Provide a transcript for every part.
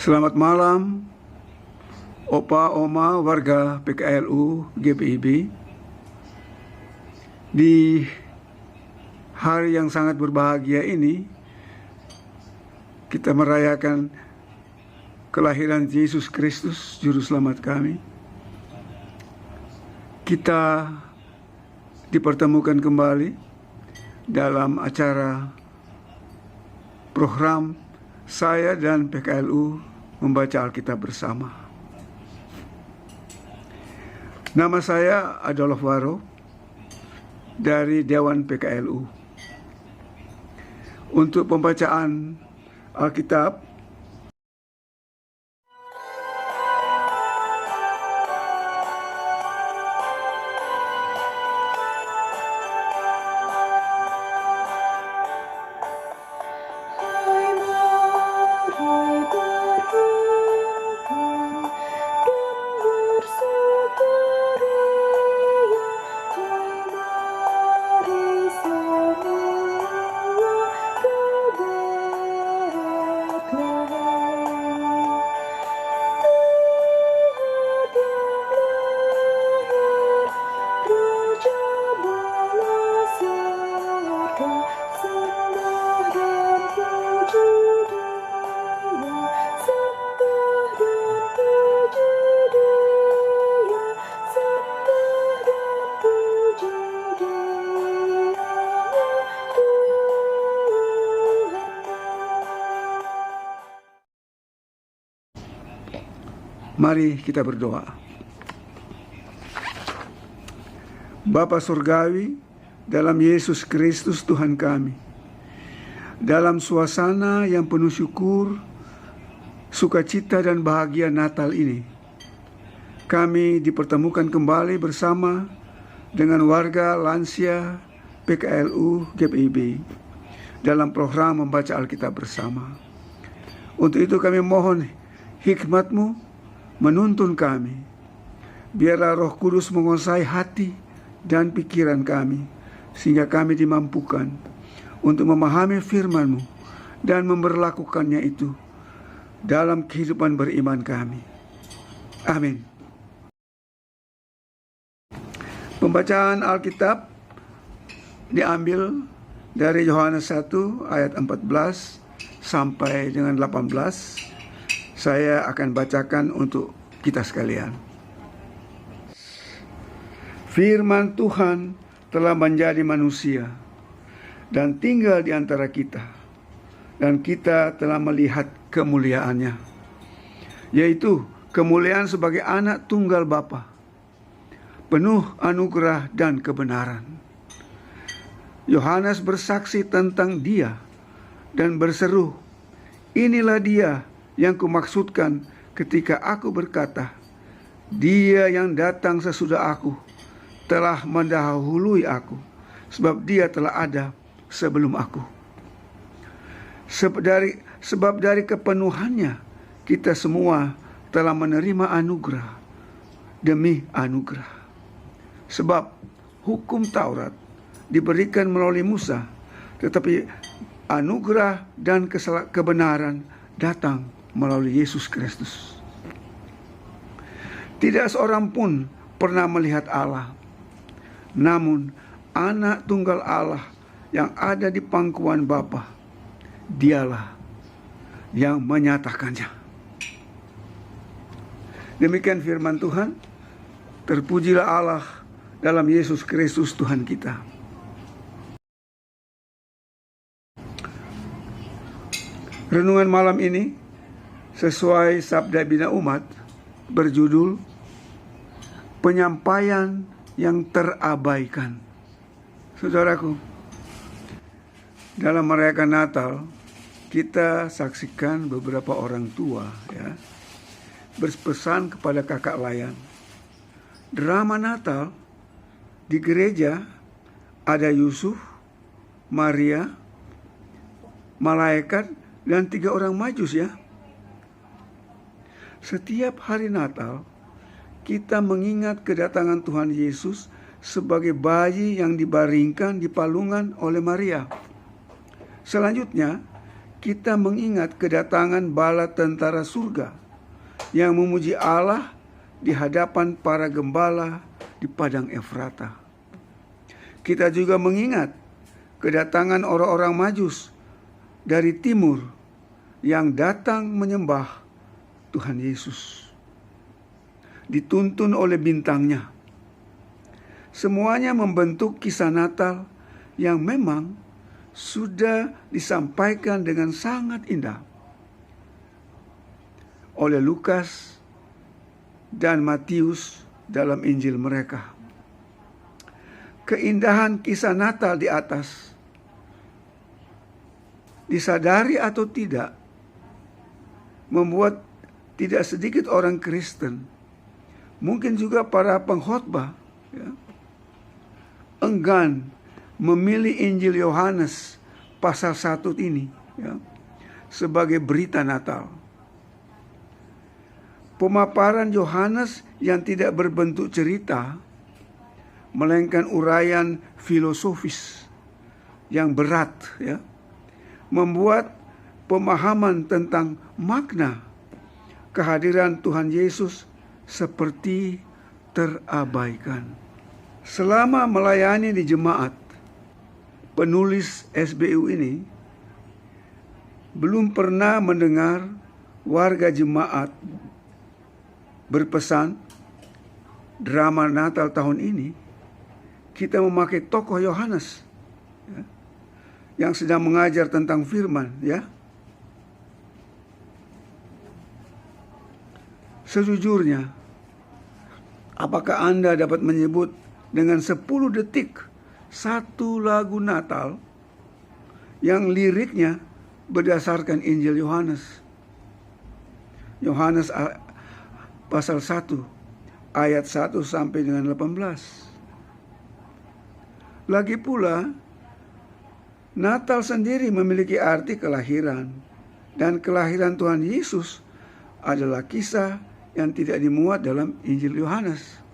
Selamat malam, Opa, Oma, warga PKLU GPIB. Di hari yang sangat berbahagia ini, kita merayakan kelahiran Yesus Kristus, Juru Selamat kami. Kita dipertemukan kembali dalam acara program saya dan PKLU membaca Alkitab bersama. Nama saya Adolf Waro dari Dewan PKLU. Untuk pembacaan Alkitab, mari kita berdoa. Bapa Surgawi, dalam Yesus Kristus Tuhan kami, dalam suasana yang penuh syukur, sukacita dan bahagia Natal ini, kami dipertemukan kembali bersama dengan warga lansia PKLU GPIB dalam program membaca Alkitab bersama. Untuk itu kami mohon hikmat-Mu menuntun kami. Biarlah Roh Kudus menguasai hati dan pikiran kami, sehingga kami dimampukan untuk memahami firman-Mu dan memberlakukannya itu dalam kehidupan beriman kami. Amin. Pembacaan Alkitab diambil dari Yohanes 1 ayat 14 sampai dengan 18. Saya akan bacakan untuk kita sekalian. Firman Tuhan telah menjadi manusia dan tinggal di antara kita, dan kita telah melihat kemuliaannya, yaitu kemuliaan sebagai anak tunggal Bapa, penuh anugerah dan kebenaran. Yohanes bersaksi tentang Dia dan berseru, "Inilah Dia yang kumaksudkan ketika aku berkata, Dia yang datang sesudah aku telah mendahului aku, sebab Dia telah ada sebelum aku." Sebab dari kepenuhannya kita semua telah menerima anugerah demi anugerah. Sebab hukum Taurat diberikan melalui Musa, tetapi anugerah dan kebenaran datang melalui Yesus Kristus. Tidak seorang pun pernah melihat Allah, namun anak tunggal Allah yang ada di pangkuan Bapa, Dialah yang menyatakannya. Demikian firman Tuhan. Terpujilah Allah dalam Yesus Kristus Tuhan kita. Renungan malam ini sesuai Sabda Bina Umat berjudul Penyampaian yang Terabaikan. Saudaraku, dalam merayakan Natal kita saksikan beberapa orang tua berpesan kepada kakak layan. Drama Natal di gereja ada Yusuf, Maria, malaikat, dan 3 orang Majus ya. Setiap hari Natal, kita mengingat kedatangan Tuhan Yesus sebagai bayi yang dibaringkan di palungan oleh Maria. Selanjutnya, kita mengingat kedatangan bala tentara surga yang memuji Allah di hadapan para gembala di padang Efrata. Kita juga mengingat kedatangan orang-orang Majus dari timur yang datang menyembah Tuhan Yesus, dituntun oleh bintangnya. Semuanya membentuk kisah Natal yang memang sudah disampaikan dengan sangat indah oleh Lukas dan Matius dalam Injil mereka. Keindahan kisah Natal di atas, disadari atau tidak, membuat tidak sedikit orang Kristen, mungkin juga para pengkhotbah, enggan memilih Injil Yohanes pasal 1 ini sebagai berita Natal. Pemaparan Yohanes yang tidak berbentuk cerita, melainkan uraian filosofis yang berat, membuat pemahaman tentang makna kehadiran Tuhan Yesus seperti terabaikan. Selama melayani di jemaat, penulis SBU ini belum pernah mendengar warga jemaat berpesan, drama Natal tahun ini kita memakai tokoh Yohanes yang sedang mengajar tentang firman, Sejujurnya, apakah Anda dapat menyebut dengan 10 detik satu lagu Natal yang liriknya berdasarkan Injil Yohanes? Yohanes pasal 1 ayat 1 sampai dengan 18. Lagi pula, Natal sendiri memiliki arti kelahiran, dan kelahiran Tuhan Yesus adalah kisah yang tidak dimuat dalam Injil Yohanes.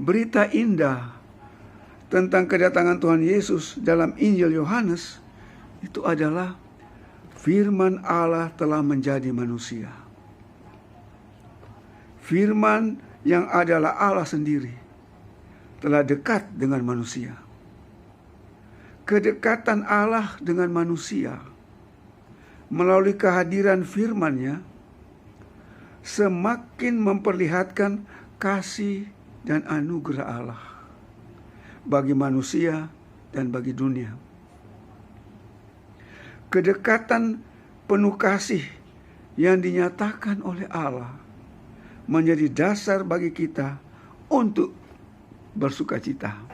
Berita indah tentang kedatangan Tuhan Yesus dalam Injil Yohanes itu adalah firman Allah telah menjadi manusia. Firman yang adalah Allah sendiri telah dekat dengan manusia. Kedekatan Allah dengan manusia melalui kehadiran firman-Nya semakin memperlihatkan kasih dan anugerah Allah bagi manusia dan bagi dunia. Kedekatan penuh kasih yang dinyatakan oleh Allah menjadi dasar bagi kita untuk bersukacita.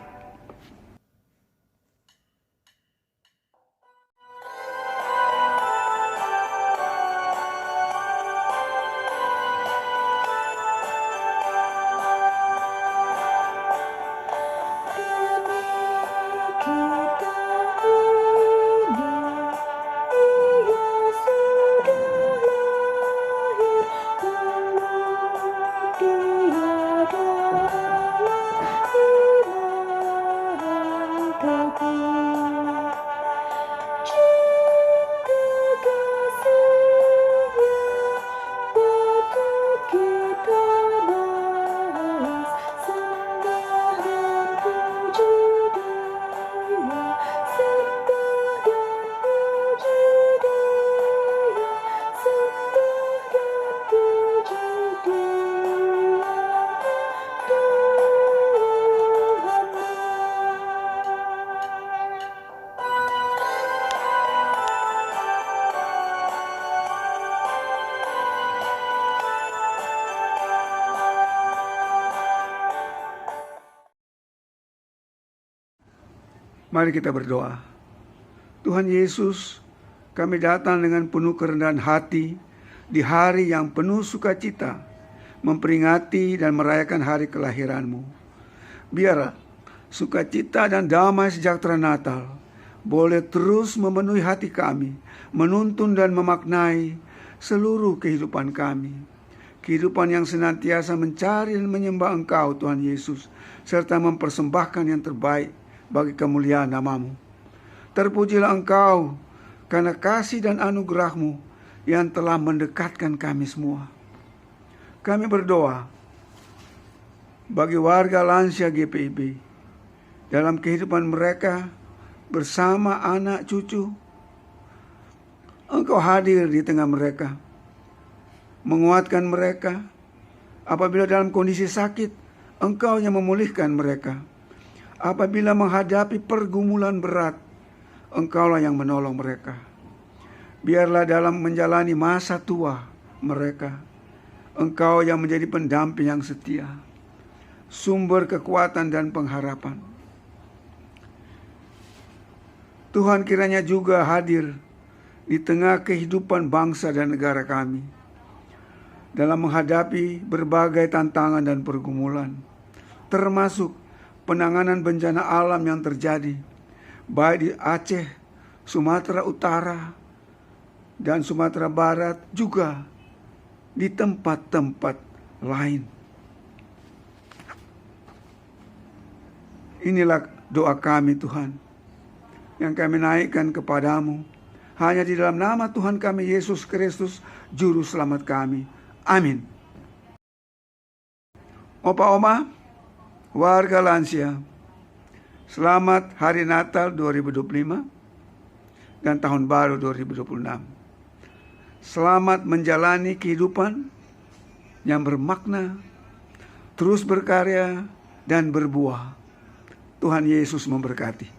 Mari kita berdoa. Tuhan Yesus, kami datang dengan penuh kerendahan hati di hari yang penuh sukacita, memperingati dan merayakan hari kelahiran-Mu. Biarlah sukacita dan damai sejahtera Natal boleh terus memenuhi hati kami, menuntun dan memaknai seluruh kehidupan kami. Kehidupan yang senantiasa mencari dan menyembah Engkau, Tuhan Yesus, serta mempersembahkan yang terbaik bagi kemuliaan nama-Mu. Terpujilah Engkau karena kasih dan anugerah-Mu yang telah mendekatkan kami semua. Kami berdoa bagi warga lansia GPIB dalam kehidupan mereka bersama anak cucu. Engkau hadir di tengah mereka, menguatkan mereka. Apabila dalam kondisi sakit, Engkau yang memulihkan mereka. Apabila menghadapi pergumulan berat, Engkaulah yang menolong mereka. Biarlah dalam menjalani masa tua mereka, Engkau yang menjadi pendamping yang setia, sumber kekuatan dan pengharapan. Tuhan kiranya juga hadir di tengah kehidupan bangsa dan negara kami dalam menghadapi berbagai tantangan dan pergumulan, termasuk penanganan bencana alam yang terjadi baik di Aceh, Sumatera Utara, dan Sumatera Barat, juga di tempat-tempat lain. Inilah doa kami, Tuhan, yang kami naikkan kepadamu hanya di dalam nama Tuhan kami Yesus Kristus, Juru Selamat kami. Amin. Opa-oma, warga lansia, selamat Hari Natal 2025 dan Tahun Baru 2026. Selamat menjalani kehidupan yang bermakna, terus berkarya dan berbuah. Tuhan Yesus memberkati.